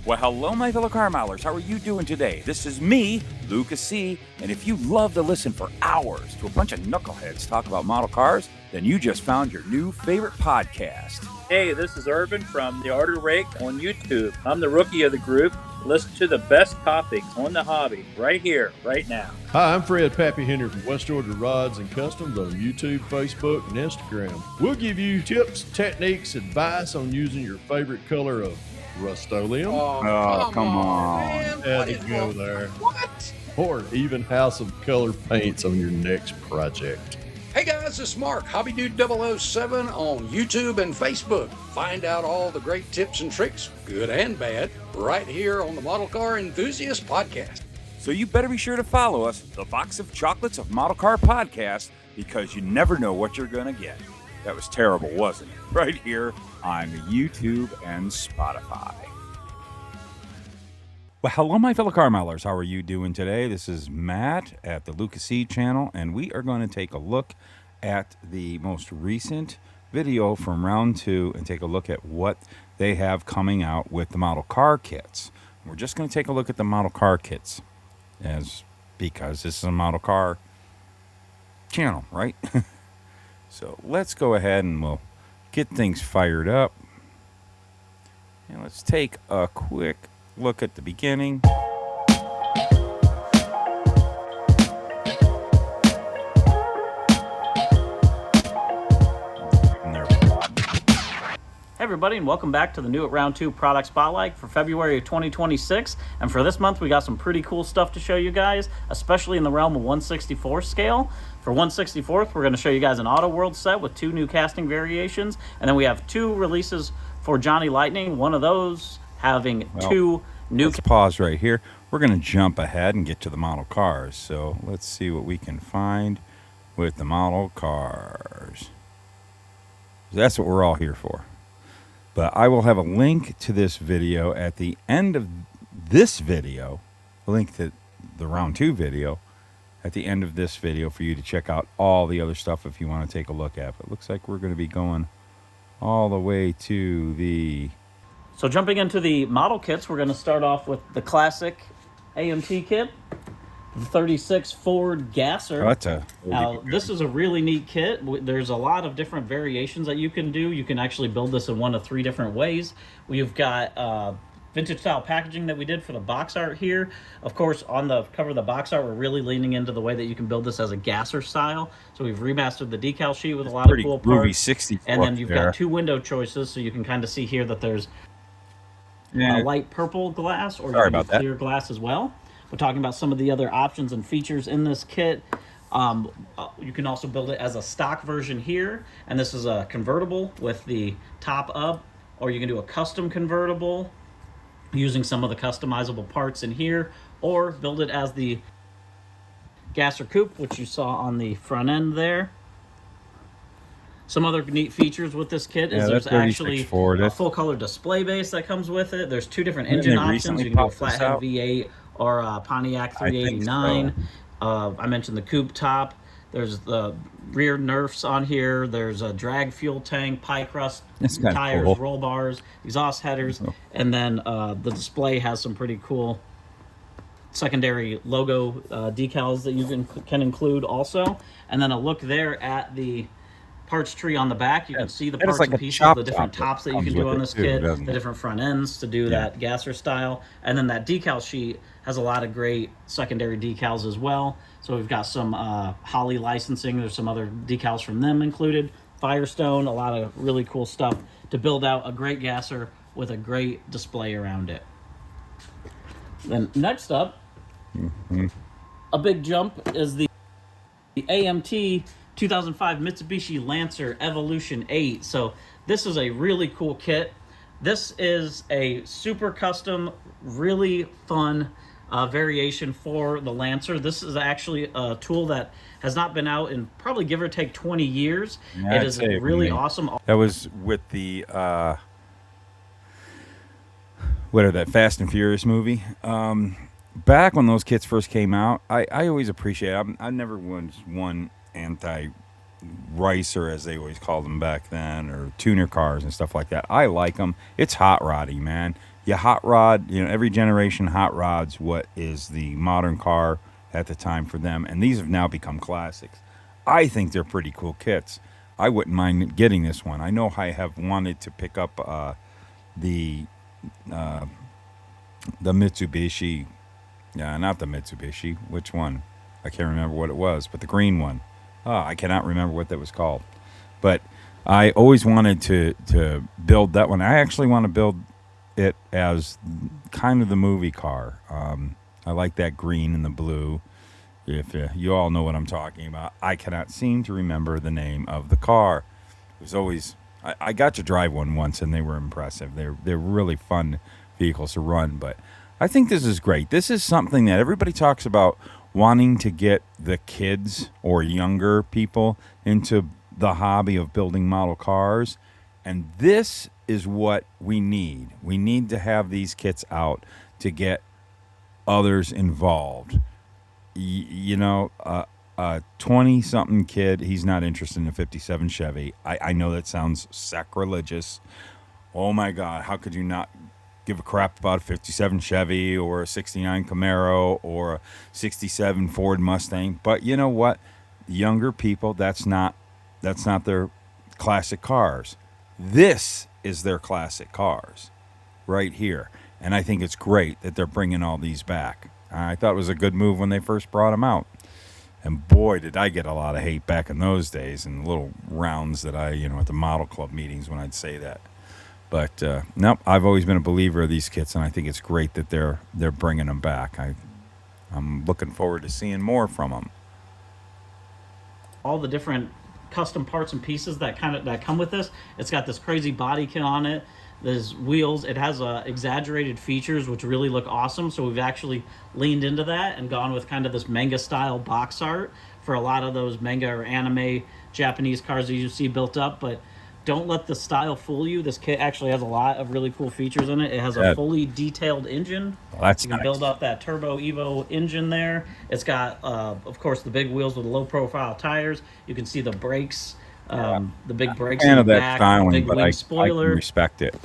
Well, hello, my fellow car milers. How are you doing today? This is me, Luka C. And if you love to listen for hours to a bunch of knuckleheads talk about model cars, then you just found your new favorite podcast. Hey, this is Urban from The Art of Rake on YouTube. I'm the rookie of the group. Listen to the best topics on the hobby right here, right now. Hi, I'm Fred Pappy Henry from West Georgia Rods and Customs on YouTube, Facebook, and Instagram. We'll give you tips, techniques, advice on using your favorite color of Rust-Oleum. Oh, come on. Man, had to go there. What? Or even have some color paints on your next project. Hey guys, it's Mark, Hobby Dude 007 on YouTube and Facebook. Find out all the great tips and tricks, good and bad, right here on the Model Car Enthusiast Podcast. So you better be sure to follow us, the Box of Chocolates of Model Car Podcast, because you never know what you're going to get. That was terrible, wasn't it? Right here on YouTube and Spotify. Well, hello, my fellow car milers. How are you doing today? This is Matt at the Luka C channel, and we are going to take a look at the most recent video from round 2 and take a look at what they have coming out with the model car kits. We're just going to take a look at the model car kits because this is a model car channel, right? So let's go ahead and we'll get things fired up. And let's take a quick look at the beginning. Hey everybody, and welcome back to the new at Round 2 Product Spotlight for February of 2026. And for this month, we got some pretty cool stuff to show you guys, especially in the realm of 1/64 scale. For 1/64th, we're going to show you guys an Auto World set with 2 new casting variations. And then we have 2 releases for Johnny Lightning, one of those having 2 new... Let's pause right here. We're going to jump ahead and get to the model cars. So let's see what we can find with the model cars. That's what we're all here for. But I will have a link to this video at the end of this video, a link to the round 2 video at the end of this video for you to check out all the other stuff if you want to take a look at. But it looks like we're going to be going all the way to the... So jumping into the model kits, we're going to start off with the classic AMT kit, the 36 Ford Gasser. Oh, that's a... Now, this is a really neat kit. There's a lot of different variations that you can do. You can actually build this in 1 of 3 different ways. We've got vintage style packaging that we did for the box art here. Of course, on the cover of the box art, we're really leaning into the way that you can build this as a gasser style. So we've remastered the decal sheet with a lot of cool parts. 60 and then you've got 2 window choices, so you can kind of see here that there's a light purple glass, or you can do clear glass as well. We're talking about some of the other options and features in this kit. You can also build it as a stock version here, and this is a convertible with the top up, or you can do a custom convertible using some of the customizable parts in here, or build it as the Gasser Coupe, which you saw on the front end there. Some other neat features with this kit is there's actually a full color display base that comes with it. There's 2 different engine options. You can do a flathead V8 or a Pontiac 389. I mentioned the coupe top. There's the rear Nerfs on here. There's a drag fuel tank, pie crust tires, roll bars, exhaust headers, and then the display has some pretty cool secondary logo decals that you can include also. And then a look there at the parts tree on the back. You can see the parts and pieces, the different tops that you can do on this kit, the different front ends to do that gasser style. And then that decal sheet has a lot of great secondary decals as well. So we've got some Holly licensing. There's some other decals from them included. Firestone, a lot of really cool stuff to build out a great gasser with a great display around it. Then next up, a big jump is the AMT 2005 Mitsubishi Lancer Evolution 8. So this is a really cool kit. This is a super custom, really fun variation for the Lancer. This is actually a tool that has not been out in probably give or take 20 years. It is really awesome. That was with the that Fast and Furious movie. Back when those kits first came out, I always appreciate it. I never was one anti-ricer, as they always called them back then, or tuner cars and stuff like that. I like them. It's hot rodding, man. hot rod, every generation hot rods what is the modern car at the time for them, and these have now become classics. I think they're pretty cool kits. I wouldn't mind getting this one. I know I have wanted to pick up the Mitsubishi, not the Mitsubishi. Which one? I can't remember what it was, but the green one. I cannot remember what that was called. But I always wanted to build that one. I actually want to build it as kind of the movie car. I like that green and the blue. If you all know what I'm talking about. I cannot seem to remember the name of the car. It was always... I got to drive one once, and they were impressive. They're really fun vehicles to run. But I think this is great. This is something that everybody talks about, wanting to get the kids or younger people into the hobby of building model cars. And this is what we need. We need to have these kits out to get others involved. A 20-something kid, he's not interested in a 57 Chevy. I know that sounds sacrilegious. Oh, my God, how could you not give a crap about a 57 Chevy or a 69 Camaro or a 67 Ford Mustang? But you know what? Younger people, that's not their classic cars. This is their classic cars right here. And I think it's great that they're bringing all these back. I thought it was a good move when they first brought them out. And boy, did I get a lot of hate back in those days in little rounds that at the model club meetings when I'd say that. But nope, I've always been a believer of these kits, and I think it's great that they're bringing them back. I'm looking forward to seeing more from them. All the different custom parts and pieces that come with this. It's got this crazy body kit on it. There's wheels. It has exaggerated features which really look awesome. So we've actually leaned into that and gone with kind of this manga style box art for a lot of those manga or anime Japanese cars that you see built up. But don't let the style fool you. This kit actually has a lot of really cool features in it. It has a fully detailed engine. Well, that's you can build up that turbo Evo engine there. It's got, of course, the big wheels with the low profile tires. You can see the brakes. The big brakes in the back, styling, big but wing I spoiler. can respect it.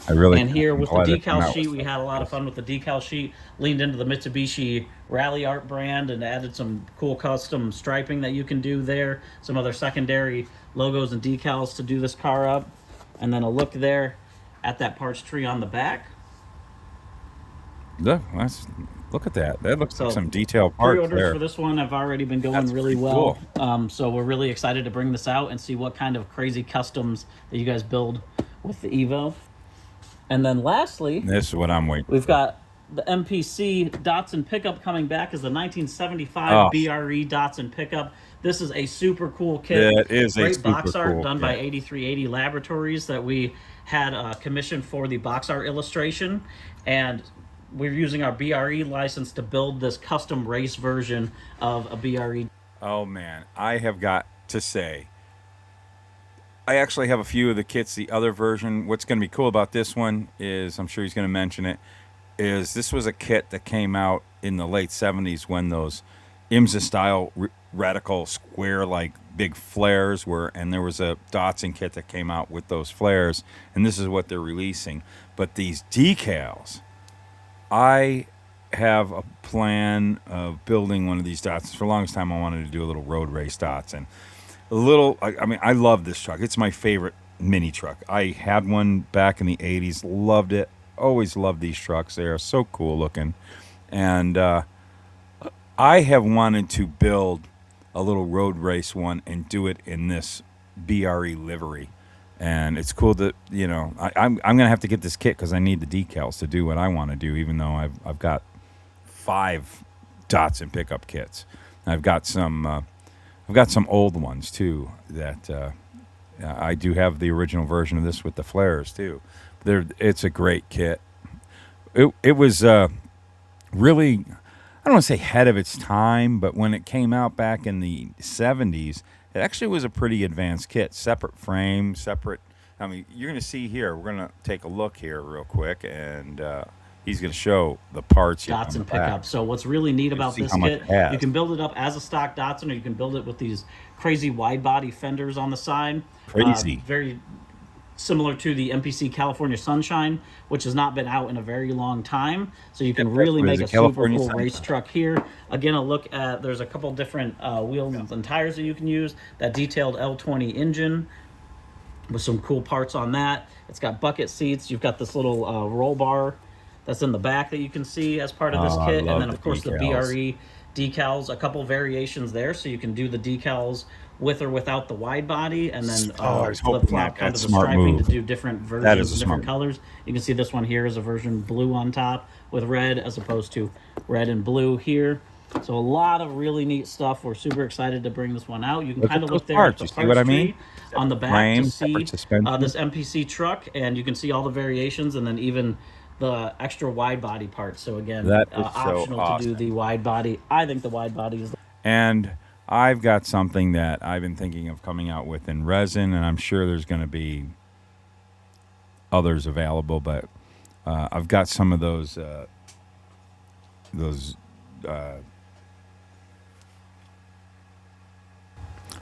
I really. And here with the decal sheet, we had a lot of fun with the decal sheet. Leaned into the Mitsubishi Rally Art brand and added some cool custom striping that you can do there. Some other secondary logos and decals to do this car up. And then a look there at that parts tree on the back. Look at that. That looks like some detailed parts pre-orders there. For this one have already been going really well. Cool. So we're really excited to bring this out and see what kind of crazy customs that you guys build with the Evo. And then lastly, this is what I'm waiting. We've got the MPC Datsun Pickup coming back as the 1975 BRE Datsun Pickup. This is a super cool kit. It is great a box super art cool done kit. by 8380 Laboratories that we had commissioned for the box art illustration, and we're using our BRE license to build this custom race version of a BRE. Oh man, I have got to say, I actually have a few of the kits, the other version. What's going to be cool about this one is, I'm sure he's going to mention it, is this was a kit that came out in the late 70s when those IMSA style radical square like big flares were, and there was a Datsun kit that came out with those flares, and this is what they're releasing. But these decals, I have a plan of building one of these Datsuns. For the longest time I wanted to do a little road race Datsun. I mean, I love this truck. It's my favorite mini truck. I had one back in the 80s, loved it. Always loved these trucks. They are so cool looking. And I have wanted to build a little road race one and do it in this BRE livery. And it's cool that, I'm going to have to get this kit because I need the decals to do what I want to do, even though I've got 5 Datsun pickup kits. I've got some old ones too that I do have the original version of this with the flares too. It's a great kit. It was really, I don't want to say ahead of its time, but when it came out back in the 70s, it actually was a pretty advanced kit. Separate frame, separate. I mean, you're going to see here. We're going to take a look here real quick, and he's going to show the parts. Datsun Pickup. So what's really neat about this kit, you can build it up as a stock Datsun, or you can build it with these crazy wide body fenders on the side. Crazy. similar to the MPC California Sunshine, which has not been out in a very long time. So you can really make a super cool race truck here. Again, a look at, there's a couple different wheels and tires that you can use. That detailed L20 engine with some cool parts on that. It's got bucket seats. You've got this little roll bar that's in the back that you can see as part of this kit. And then, of course, the BRE decals, a couple variations there. So you can do the decals with or without the wide body, and then flip-flop kind of the striping to do different versions, different colors. You can see this one here is a version blue on top with red as opposed to red and blue here. So a lot of really neat stuff. We're super excited to bring this one out. You can kind of look there at the parts tree on the back to see this MPC truck, and you can see all the variations, and then even the extra wide body parts. So again, optional to do the wide body. I think the wide body is. And I've got something that I've been thinking of coming out with in resin, and I'm sure there's going to be others available, but I've got some of those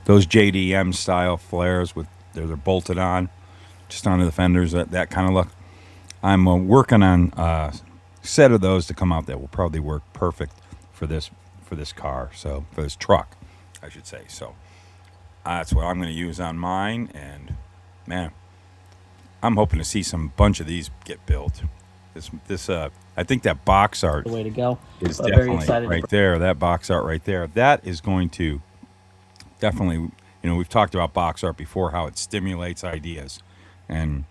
JDM style flares with they're bolted on just onto the fenders, that kind of look. I'm working on a set of those to come out that will probably work perfect for this car, so for this truck, I should say. So that's what I'm going to use on mine, and man, I'm hoping to see some bunch of these get built. I think that box art the way to go is definitely right there. That box art right there, that is going to definitely, we've talked about box art before, how it stimulates ideas, and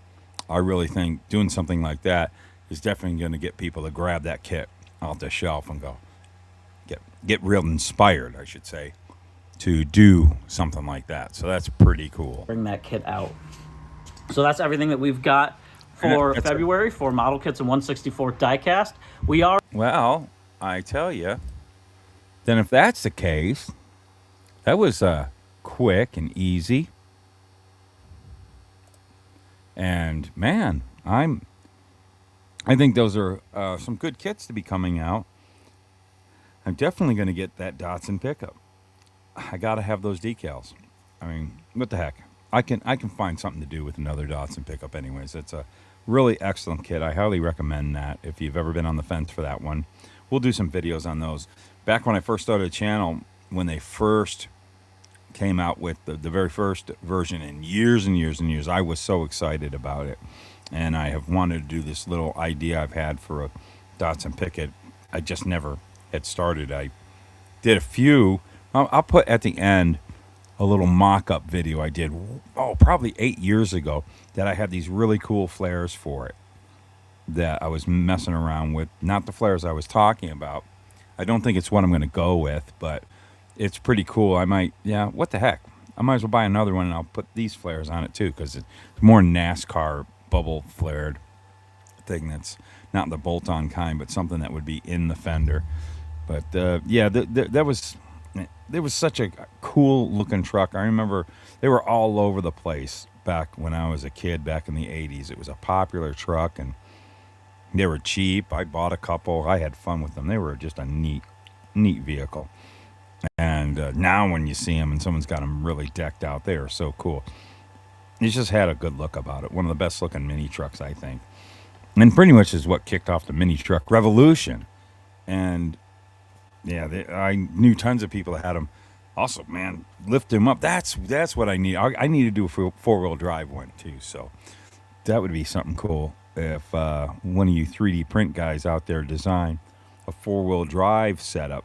I really think doing something like that is definitely going to get people to grab that kit off the shelf and go get real inspired, I should say, to do something like that. So that's pretty cool. Bring that kit out. So that's everything that we've got for February for model kits and 1/64 diecast. Well, I tell you, then if that's the case, that was quick and easy. And man, I think those are some good kits to be coming out. I'm definitely going to get that Datsun pickup. I got to have those decals. I mean, what the heck? I can find something to do with another Datsun pickup anyways. It's a really excellent kit. I highly recommend that if you've ever been on the fence for that one. We'll do some videos on those. Back when I first started the channel, when they first came out with the very first version in years and years and years, I was so excited about it. And I have wanted to do this little idea I've had for a Datsun pickup. I just never had started. I did a few. I'll put at the end a little mock-up video I did, probably 8 years ago, that I had these really cool flares for it that I was messing around with. Not the flares I was talking about. I don't think it's what I'm going to go with, but it's pretty cool. I might, what the heck? I might as well buy another one, and I'll put these flares on it too, because it's more NASCAR bubble flared thing that's not the bolt-on kind, but something that would be in the fender. But there was such a cool looking truck. I remember they were all over the place back when I was a kid, back in the 80s. It was a popular truck, and they were cheap. I bought a couple. I had fun with them. They were just a neat vehicle. And now when you see them and someone's got them really decked out, they are so cool. It just had a good look about it. One of the best looking mini trucks, I think. And pretty much is what kicked off the mini truck revolution. And I knew tons of people that had them. Also, man, lift them up. That's what I need. I need to do a four-wheel drive one too. So that would be something cool if one of you 3D print guys out there design a four-wheel drive setup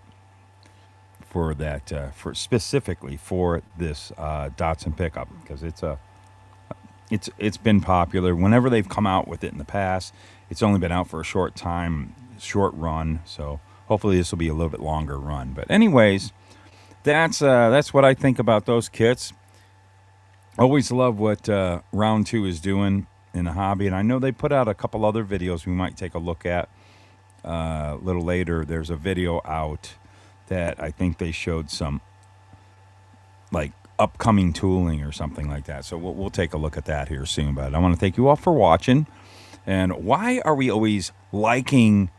for that, for specifically for this Datsun pickup, because it's been popular. Whenever they've come out with it in the past, it's only been out for a short time, short run. So hopefully this will be a little bit longer run. But anyways, that's what I think about those kits. Always love what Round 2 is doing in the hobby, and I know they put out a couple other videos we might take a look at a little later. There's a video out that I think they showed some like upcoming tooling or something like that. So we'll take a look at that here soon. But I want to thank you all for watching. And why are we always liking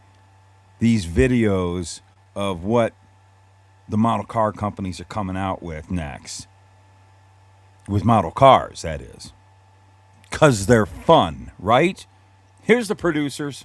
these videos of what the model car companies are coming out with next? With model cars, that is. because they're fun, right? Here's the producers.